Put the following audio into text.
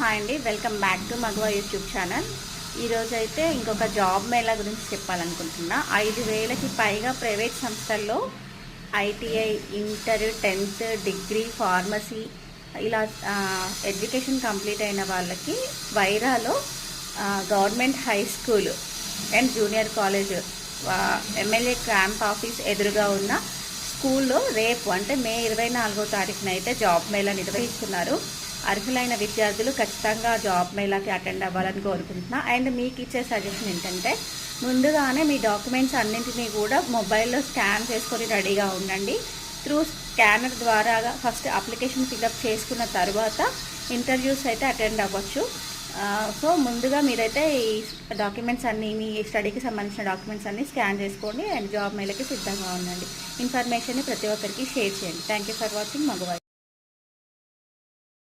Hi అండి, welcome back to మగవా YouTube channel. ఈరోజైతే ఇంకొక జాబ్ మేళా గురించి చెప్పాలనుకుంటున్నా. 5,000కి పైగా ప్రైవేట్ సంస్థల్లో ITI, inter, 10th, degree, pharmacy ఇలా ఎడ్యుకేషన్ కంప్లీట్ అయిన వాళ్ళకి వైరాలో government high school and junior college MLA camp office ఎదురుగా ఉన్న స్కూల్లో రేపు అంటే మే 24వ తారీఖున అయితే జాబ్ మేళా నిర్వహిస్తున్నారు. అర్హులైన విద్యార్థులు ఖచ్చితంగా జాబ్ మేళాకి అటెండ్ అవ్వాలని కోరుకుంటున్నా. అండ్ మీకు ఇచ్చే సజెషన్ ఏంటంటే ముందుగానే మీ డాక్యుమెంట్స్ అన్నింటినీ కూడా మొబైల్లో స్కాన్ చేసుకొని రెడీగా ఉండండి. త్రూ స్కానర్ ద్వారా ఫస్ట్ అప్లికేషన్ ఫిల్అప్ చేసుకున్న తర్వాత ఇంటర్వ్యూస్ అయితే అటెండ్ అవ్వచ్చు. సో ముందుగా మీరైతే ఈ డాక్యుమెంట్స్ అన్నీ, మీ స్టడీకి సంబంధించిన డాక్యుమెంట్స్ అన్నీ స్కాన్ చేసుకోండి అండ్ జాబ్ మేళకి సిద్ధంగా ఉండండి. ఇన్ఫర్మేషన్ని ప్రతి ఒక్కరికి షేర్ చేయండి. Thank you for watching మగవాయి.